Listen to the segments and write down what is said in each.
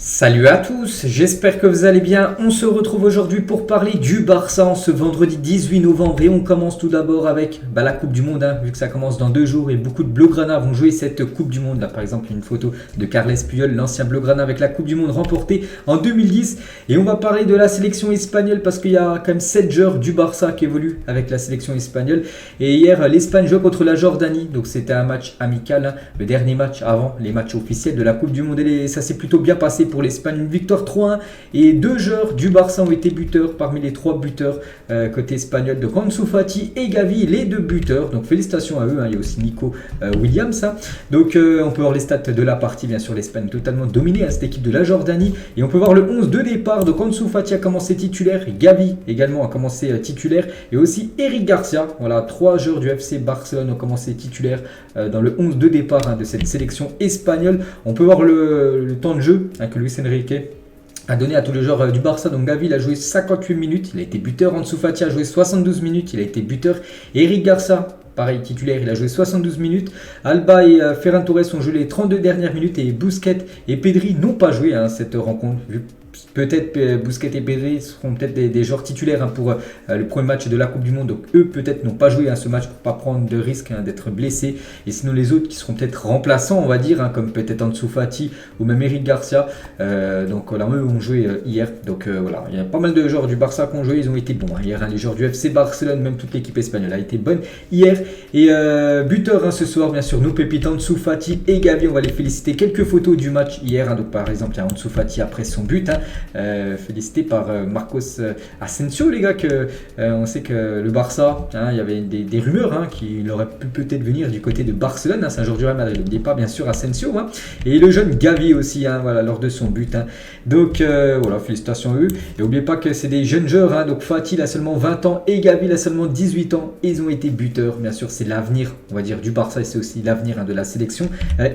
Salut à tous, j'espère que vous allez bien. On se retrouve aujourd'hui pour parler du Barça en ce vendredi 18 novembre et on commence tout d'abord avec la Coupe du Monde, vu que ça commence dans 2 jours et beaucoup de Blaugrana vont jouer cette Coupe du Monde. Là par exemple une photo de Carles Puyol, l'ancien Blaugrana avec la Coupe du Monde remportée en 2010. Et on va parler de la sélection espagnole parce qu'il y a quand même 7 joueurs du Barça qui évoluent avec la sélection espagnole. Et hier l'Espagne joue contre la Jordanie, donc c'était un match amical, le dernier match avant les matchs officiels de la Coupe du Monde et ça s'est plutôt bien passé pour l'Espagne, une victoire 3-1 et 2 joueurs du Barça ont été buteurs parmi les 3 buteurs côté espagnol, de Ansu Fati et Gavi, les 2 buteurs, donc félicitations à eux, il y a aussi Nico Williams, donc on peut voir les stats de la partie, bien sûr l'Espagne totalement dominée, cette équipe de la Jordanie, et on peut voir le 11 de départ, donc Ansu Fati a commencé titulaire, Gavi également a commencé titulaire, et aussi Eric Garcia, voilà, 3 joueurs du FC Barcelone ont commencé titulaire dans le 11 de départ de cette sélection espagnole. On peut voir le temps de jeu que Luis Enrique a donné à tous les joueurs du Barça. Donc Gavi il a joué 58 minutes, il a été buteur. Ansu Fati a joué 72 minutes, il a été buteur. Eric Garcia, pareil titulaire, il a joué 72 minutes. Alba et Ferran Torres ont joué les 32 dernières minutes et Busquets et Pedri n'ont pas joué cette rencontre. Peut-être Busquets et Pedri seront peut-être des joueurs titulaires pour le premier match de la Coupe du Monde. Donc eux peut-être n'ont pas joué ce match pour ne pas prendre de risque d'être blessés. Et sinon les autres qui seront peut-être remplaçants, on va dire, comme peut-être Ansu Fati ou même Eric Garcia. Donc voilà, eux ont joué hier. Donc voilà, il y a pas mal de joueurs du Barça qui ont joué, ils ont été bons. Hier, les joueurs du FC Barcelone, même toute l'équipe espagnole a été bonne hier. Et buteur ce soir, bien sûr, nos pépites Ansu Fati et Gavi, on va les féliciter. Quelques photos du match hier. Donc par exemple, il y a Ansu Fati après son but. Félicité par Marcos Asensio, les gars, que on sait que le Barça, il y avait des rumeurs qu'il aurait pu peut-être venir du côté de Barcelone, c'est un joueur du Real Madrid, n'oubliez pas bien sûr Asensio, et le jeune Gavi aussi, voilà, lors de son but, donc voilà, félicitations à eux, et n'oubliez pas que c'est des jeunes joueurs, donc Fati il a seulement 20 ans et Gavi il a seulement 18 ans, et ils ont été buteurs, bien sûr c'est l'avenir, on va dire, du Barça, et c'est aussi l'avenir de la sélection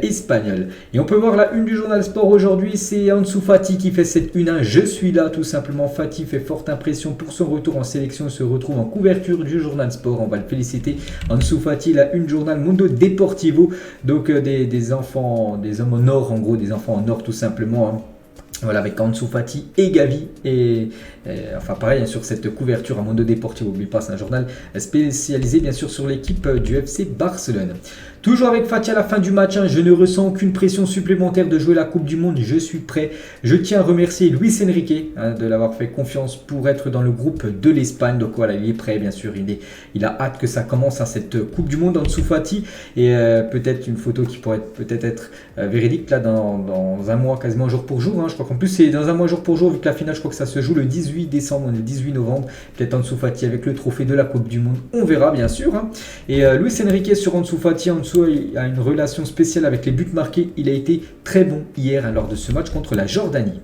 espagnole. Et on peut voir la une du journal Sport aujourd'hui, c'est Ansu Fati qui fait cette une. Je suis là tout simplement. Fati fait forte impression pour son retour en sélection. Il se retrouve en couverture du journal Sport. On va le féliciter. Ansu Fati, il a une journal Mundo Deportivo. Donc des enfants, des hommes en or, en gros, des enfants en or tout simplement. Voilà, avec Ansu Fati et Gavi. Et enfin pareil, sur cette couverture à Mundo Deportivo. N'oubliez pas, c'est un journal spécialisé bien sûr sur l'équipe du FC Barcelone. Toujours avec Fati à la fin du match, je ne ressens aucune pression supplémentaire de jouer la Coupe du Monde, je suis prêt. Je tiens à remercier Luis Enrique de l'avoir fait confiance pour être dans le groupe de l'Espagne. Donc voilà, il est prêt bien sûr, il a hâte que ça commence cette Coupe du Monde Ansu Fati. Et peut-être une photo qui pourrait peut-être être véridique là dans un mois, quasiment jour pour jour. Je crois qu'en plus c'est dans un mois jour pour jour, vu que la finale je crois que ça se joue le 18 décembre, le 18 novembre. Peut-être Ansu Fati avec le trophée de la Coupe du Monde, on verra bien sûr. Et Luis Enrique sur Ansu Fati, il a une relation spéciale avec les buts marqués. Il a été très bon hier lors de ce match contre la Jordanie.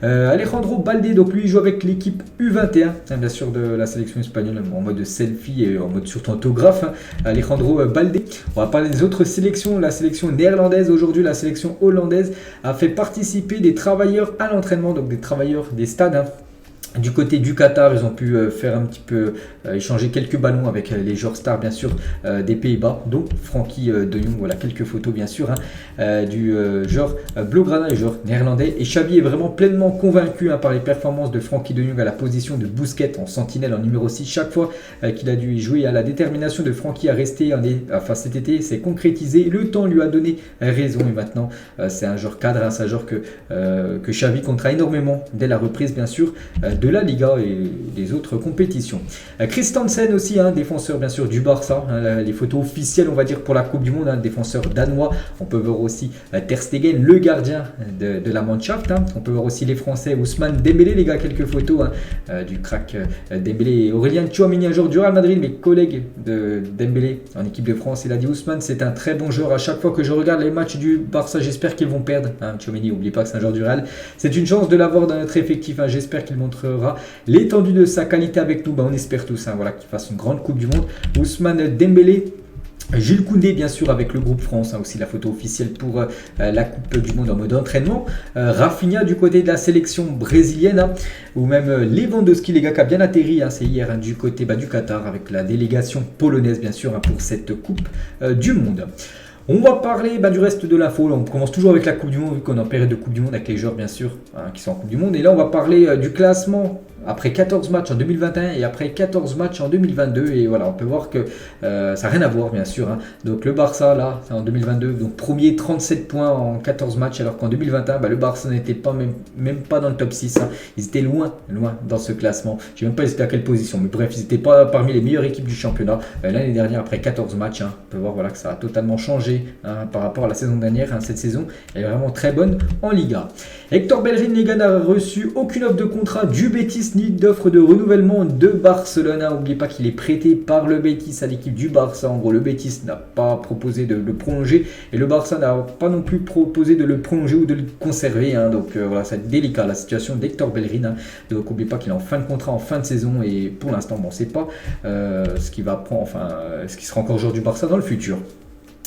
Alejandro Balde, donc lui il joue avec l'équipe U21, bien sûr de la sélection espagnole, en mode selfie et en mode surtout autographe. Alejandro Balde. On va parler des autres sélections. La sélection néerlandaise aujourd'hui, la sélection hollandaise a fait participer des travailleurs à l'entraînement, donc des travailleurs des stades. Du côté du Qatar, ils ont pu faire un petit peu échanger quelques ballons avec les joueurs stars bien sûr des Pays-Bas, dont Frenkie de Jong. Voilà quelques photos bien sûr du joueur Blaugrana, les joueurs néerlandais. Et Xavi est vraiment pleinement convaincu par les performances de Frenkie de Jong à la position de Busquets en sentinelle en numéro 6. Chaque fois qu'il a dû y jouer, la détermination de Frenkie à rester enfin cet été s'est concrétisée. Le temps lui a donné raison et maintenant c'est un joueur cadre, c'est un joueur que Xavi comptera énormément dès la reprise bien sûr de la Liga et des autres compétitions. Christensen aussi, défenseur bien sûr du Barça, les photos officielles on va dire pour la Coupe du Monde, défenseur danois. On peut voir aussi Ter Stegen, le gardien de la Mannschaft. On peut voir aussi les Français, Ousmane Dembélé, les gars, quelques photos du crack Dembélé. Et Aurélien Tchouameni, un joueur du Real Madrid, mes collègues de Dembélé en équipe de France, il a dit Ousmane c'est un très bon joueur. À chaque fois que je regarde les matchs du Barça, j'espère qu'ils vont perdre. Tchouameni, n'oubliez pas que c'est un joueur du Real. C'est une chance de l'avoir dans notre effectif. J'espère qu'il montrera l'étendue de sa qualité avec nous. On espère tous voilà, qu'il fasse une grande Coupe du Monde. Ousmane Dembélé, Jules Koundé bien sûr avec le groupe France, aussi la photo officielle pour la Coupe du Monde en mode entraînement. Rafinha du côté de la sélection brésilienne, ou même Lewandowski, les gars, qui a bien atterri, c'est hier du côté du Qatar avec la délégation polonaise bien sûr pour cette Coupe du Monde. On va parler du reste de l'info. On commence toujours avec la Coupe du Monde, vu qu'on est en période de Coupe du Monde avec les joueurs, bien sûr, qui sont en Coupe du Monde. Et là, on va parler du classement après 14 matchs en 2021 et après 14 matchs en 2022. Et voilà, on peut voir que ça n'a rien à voir, bien sûr. Donc le Barça, là, c'est en 2022, donc premier 37 points en 14 matchs, alors qu'en 2021, le Barça n'était pas même pas dans le top 6. Ils étaient loin dans ce classement. Je ne sais même pas ils étaient à quelle position, mais bref, ils n'étaient pas parmi les meilleures équipes du championnat. L'année dernière, après 14 matchs, on peut voir que ça a totalement changé par rapport à la saison dernière. Cette saison, elle est vraiment très bonne en Liga. Hector Bellerin, les gars, n'a reçu aucune offre de contrat du Betis ni d'offre de renouvellement de Barcelone. N'oubliez pas qu'il est prêté par le Betis à l'équipe du Barça. En gros, le Betis n'a pas proposé de le prolonger et le Barça n'a pas non plus proposé de le prolonger ou de le conserver. Donc voilà, c'est délicat la situation d'Hector Bellerin. Donc n'oubliez pas qu'il est en fin de contrat, en fin de saison et pour l'instant, on ne sait pas ce qui sera encore joueur du Barça dans le futur.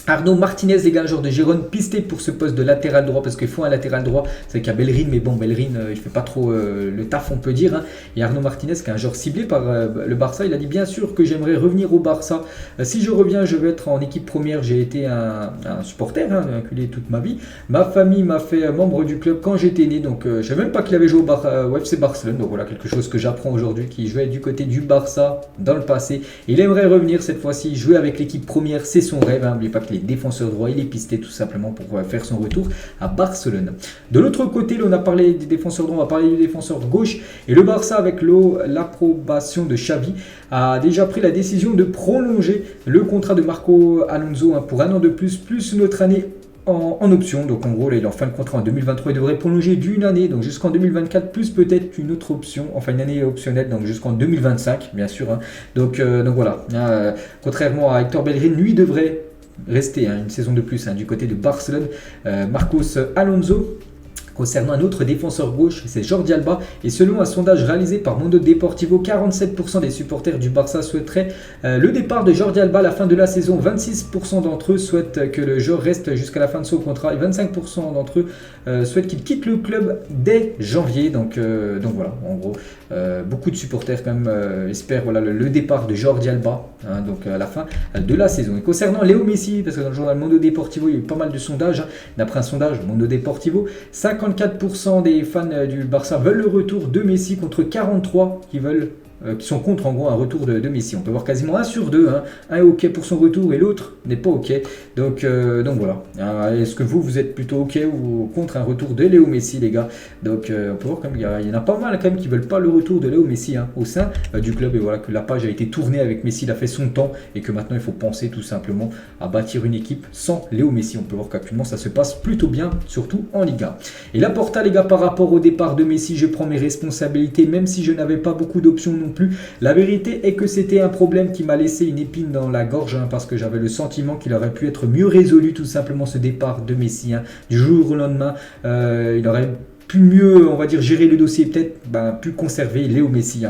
Arnaud Martinez, les gars, joueur de Gérone, pisté pour ce poste de latéral droit parce qu'il faut un latéral droit. C'est qu'il y a Bellerin, mais bon, Bellerin, il fait pas trop le taf, on peut dire. Et Arnaud Martinez, qui est un joueur ciblé par le Barça, il a dit bien sûr que j'aimerais revenir au Barça. Si je reviens, je vais être en équipe première. J'ai été un supporter, inculé toute ma vie. Ma famille m'a fait membre du club quand j'étais né, donc je savais même pas qu'il avait joué au FC Barcelone. Donc voilà, quelque chose que j'apprends aujourd'hui, qui jouait du côté du Barça dans le passé. Il aimerait revenir cette fois-ci, jouer avec l'équipe première, c'est son rêve. N'oubliez pas qu'il défenseur droit, il est pisté tout simplement pour faire son retour à Barcelone. De l'autre côté, là, on a parlé des défenseurs droits, on va parler du défenseur gauche et le Barça, avec l'approbation de Xavi, a déjà pris la décision de prolonger le contrat de Marco Alonso pour un an de plus une autre année en option. Donc en gros, là, il est en fin de contrat en 2023, il devrait prolonger d'une année, donc jusqu'en 2024, plus peut-être une autre option, enfin une année optionnelle, donc jusqu'en 2025, bien sûr. Donc voilà, contrairement à Hector Bellerin, lui devrait rester une saison de plus du côté de Barcelone. Marcos Alonso, concernant un autre défenseur gauche, c'est Jordi Alba. Et selon un sondage réalisé par Mundo Deportivo, 47% des supporters du Barça souhaiteraient le départ de Jordi Alba à la fin de la saison. 26% d'entre eux souhaitent que le joueur reste jusqu'à la fin de son contrat. Et 25% d'entre eux souhaitent qu'il quitte le club dès janvier. Donc voilà, en gros, beaucoup de supporters quand même espèrent le départ de Jordi Alba donc à la fin de la saison. Et concernant Léo Messi, parce que dans le journal Mundo Deportivo, il y a eu pas mal de sondages. D'après un sondage Mundo Deportivo, 54% des fans du Barça veulent le retour de Messi contre 43% qui sont contre en gros un retour de Messi. On peut voir quasiment 1 sur 2, un est ok pour son retour et l'autre n'est pas ok. Donc voilà. Est-ce que vous êtes plutôt ok ou contre un retour de Léo Messi, les gars? Donc on peut voir quand même il y en a pas mal quand même qui veulent pas le retour de Léo Messi au sein du club, et voilà que la page a été tournée avec Messi, il a fait son temps et que maintenant il faut penser tout simplement à bâtir une équipe sans Léo Messi. On peut voir qu'actuellement ça se passe plutôt bien, surtout en Liga. Et là Porta, les gars, par rapport au départ de Messi, je prends mes responsabilités, même si je n'avais pas beaucoup d'options non plus. La vérité est que c'était un problème qui m'a laissé une épine dans la gorge, parce que j'avais le sentiment qu'il aurait pu être mieux résolu, tout simplement, ce départ de Messi. Du jour au lendemain, il aurait pu mieux, on va dire, gérer le dossier, peut-être pu conserver Léo Messi.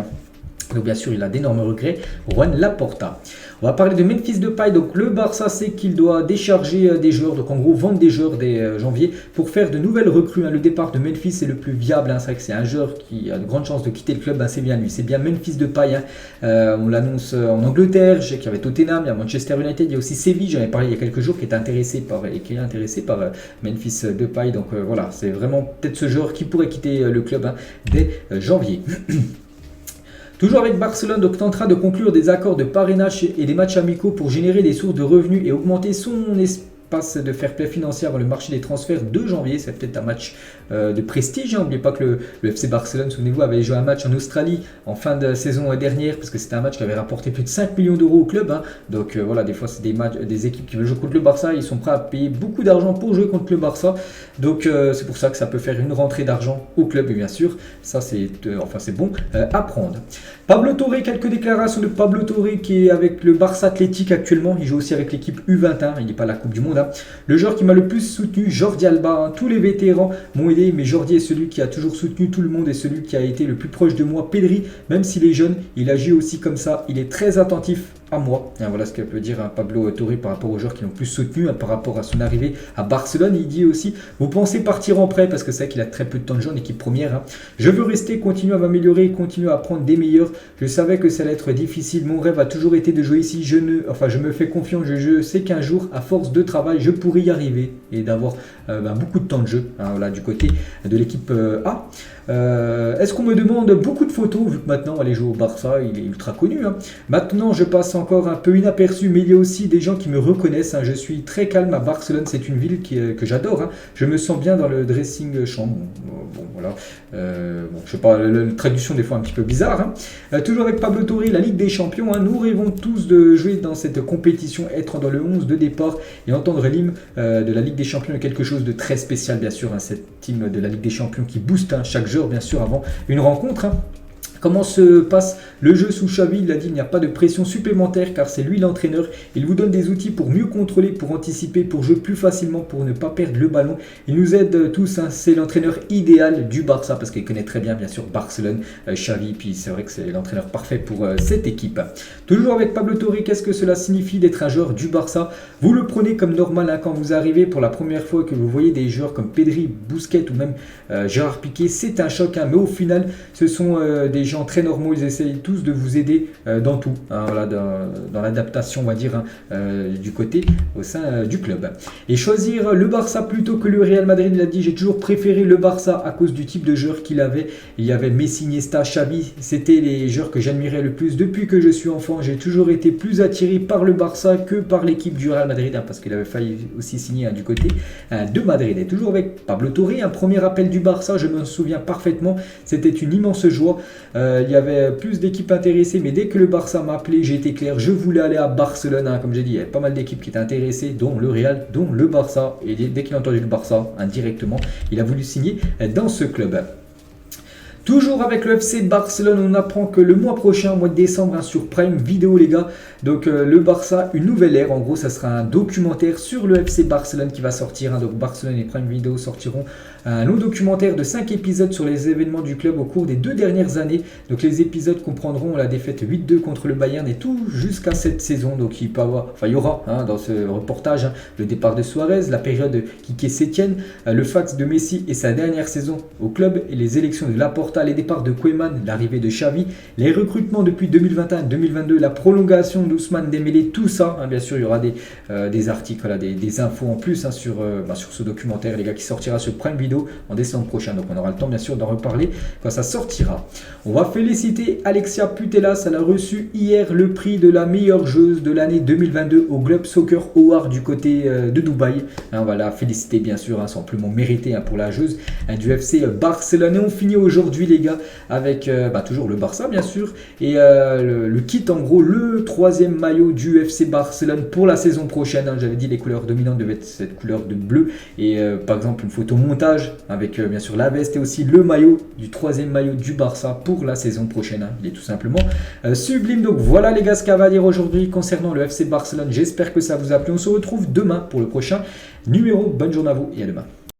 Donc bien sûr, il a d'énormes regrets, Juan Laporta. On va parler de Memphis Depay. Donc le Barça sait qu'il doit décharger des joueurs, donc en gros vendre des joueurs dès janvier pour faire de nouvelles recrues. Le départ de Memphis est le plus viable. C'est vrai que c'est un joueur qui a de grandes chances de quitter le club. C'est bien lui, c'est bien Memphis Depay. On l'annonce en Angleterre, je sais qu'il y avait Tottenham, il y a Manchester United, il y a aussi Séville, j'en ai parlé il y a quelques jours, qui est intéressé par Memphis Depay. Donc voilà, c'est vraiment peut-être ce joueur qui pourrait quitter le club dès janvier. Toujours avec Barcelone, donc tentera de conclure des accords de parrainage et des matchs amicaux pour générer des sources de revenus et augmenter son espace de fair play financier avant le marché des transferts de janvier. C'est peut-être un match de prestige. N'oubliez pas que le FC Barcelone, souvenez-vous, avait joué un match en Australie en fin de saison dernière, parce que c'était un match qui avait rapporté plus de 5 millions d'euros au club. Donc voilà, des fois c'est des équipes qui veulent jouer contre le Barça, ils sont prêts à payer beaucoup d'argent pour jouer contre le Barça. Donc c'est pour ça que ça peut faire une rentrée d'argent au club, et bien sûr ça c'est bon à prendre. Pablo Torre, quelques déclarations de Pablo Torre qui est avec le Barça Athletic actuellement. Il joue aussi avec l'équipe U21, il n'est pas à la Coupe du Monde. Le joueur qui m'a le plus soutenu, Jordi Alba. Tous les vétérans m'ont aidé, mais Jordi est celui qui a toujours soutenu tout le monde et celui qui a été le plus proche de moi. Pedri, même s'il est jeune, il agit aussi comme ça. Il est très attentif à moi. Voilà ce qu'elle peut dire Pablo Torre par rapport aux joueurs qui l'ont plus soutenu, par rapport à son arrivée à Barcelone. Il dit aussi, vous pensez partir en prêt, parce que c'est vrai qu'il a très peu de temps de jeu en équipe première. Je veux rester, continuer à m'améliorer, continuer à apprendre des meilleurs. Je savais que ça allait être difficile. Mon rêve a toujours été de jouer ici. Je me fais confiance. Je sais qu'un jour, à force de travail, je pourrai y arriver et d'avoir beaucoup de temps de jeu voilà, du côté de l'équipe A. Est-ce qu'on me demande beaucoup de photos, vu que maintenant aller jouer au Barça, il est ultra connu. Maintenant, je passe encore un peu inaperçu, mais il y a aussi des gens qui me reconnaissent. Je suis très calme à Barcelone, c'est une ville que j'adore. Je me sens bien dans le dressing chambre. Bon, voilà. Je sais pas, la traduction des fois un petit peu bizarre. Toujours avec Pablo Torre, la Ligue des Champions. Nous rêvons tous de jouer dans cette compétition, être dans le 11 de départ et entendre l'hymne de la Ligue des Champions est quelque chose de très spécial, bien sûr. Cette hymne de la Ligue des Champions qui booste chaque jour, bien sûr, avant une rencontre. Comment se passe le jeu sous Xavi? Il a dit il n'y a pas de pression supplémentaire car c'est lui l'entraîneur. Il vous donne des outils pour mieux contrôler, pour anticiper, pour jouer plus facilement, pour ne pas perdre le ballon. Il nous aide tous. C'est l'entraîneur idéal du Barça parce qu'il connaît très bien, bien sûr, Barcelone, Xavi. Puis c'est vrai que c'est l'entraîneur parfait pour cette équipe. Toujours avec Pablo Torre, qu'est-ce que cela signifie d'être un joueur du Barça? Vous le prenez comme normal quand vous arrivez pour la première fois que vous voyez des joueurs comme Pedri, Busquets ou même Gérard Piqué. C'est un choc, mais au final, ce sont des gens très normaux, ils essayent tous de vous aider dans tout, voilà, dans l'adaptation, on va dire, du côté au sein du club. Et choisir le Barça plutôt que le Real Madrid, il a dit, j'ai toujours préféré le Barça à cause du type de joueur qu'il avait. Il y avait Messi, Iniesta, Xavi, c'était les joueurs que j'admirais le plus. Depuis que je suis enfant, j'ai toujours été plus attiré par le Barça que par l'équipe du Real Madrid, parce qu'il avait failli aussi signer du côté de Madrid. Et toujours avec Pablo Torre, un premier appel du Barça, je me souviens parfaitement, c'était une immense joie. Il y avait plus d'équipes intéressées, mais dès que le Barça m'a appelé, j'ai été clair, je voulais aller à Barcelone. Comme j'ai dit, il y avait pas mal d'équipes qui étaient intéressées, dont le Real, dont le Barça. Et dès qu'il a entendu le Barça, indirectement, il a voulu signer dans ce club. Toujours avec le FC Barcelone, on apprend que le mois prochain, au mois de décembre, sur Prime Video, les gars, donc le Barça, une nouvelle ère. En gros, ça sera un documentaire sur le FC Barcelone qui va sortir. Donc Barcelone et Prime Video sortiront un long documentaire de 5 épisodes sur les événements du club au cours des 2 dernières années. Donc les épisodes comprendront la défaite 8-2 contre le Bayern et tout jusqu'à cette saison. Donc il y aura dans ce reportage le départ de Suarez, la période de Quique Sétienne, le fax de Messi et sa dernière saison au club et les élections de Laporta, les départs de Koeman, l'arrivée de Xavi, les recrutements depuis 2021-2022, la prolongation d'Ousmane Dembélé, tout ça. Bien sûr, il y aura des articles, des infos en plus sur ce documentaire, les gars, qui sortira sur Prime Video en décembre prochain. Donc on aura le temps, bien sûr, d'en reparler quand ça sortira. On va féliciter Alexia Putellas. Elle a reçu hier le prix de la meilleure joueuse de l'année 2022 au Globe Soccer Award du côté de Dubaï. On va la féliciter, bien sûr, c'est amplement mérité pour la joueuse du FC Barcelone. Et on finit aujourd'hui, les gars, avec toujours le Barça, bien sûr, et le kit, en gros, le 3e maillot du FC Barcelone pour la saison prochaine. J'avais dit les couleurs dominantes devaient être cette couleur de bleu, et par exemple une photo montage avec bien sûr la veste et aussi le maillot du 3e maillot du Barça pour la saison prochaine. Il est tout simplement sublime. Donc voilà, les gars, ce qu'on va dire aujourd'hui concernant le FC Barcelone. J'espère que ça vous a plu. On se retrouve demain pour le prochain numéro. Bonne journée à vous et à demain.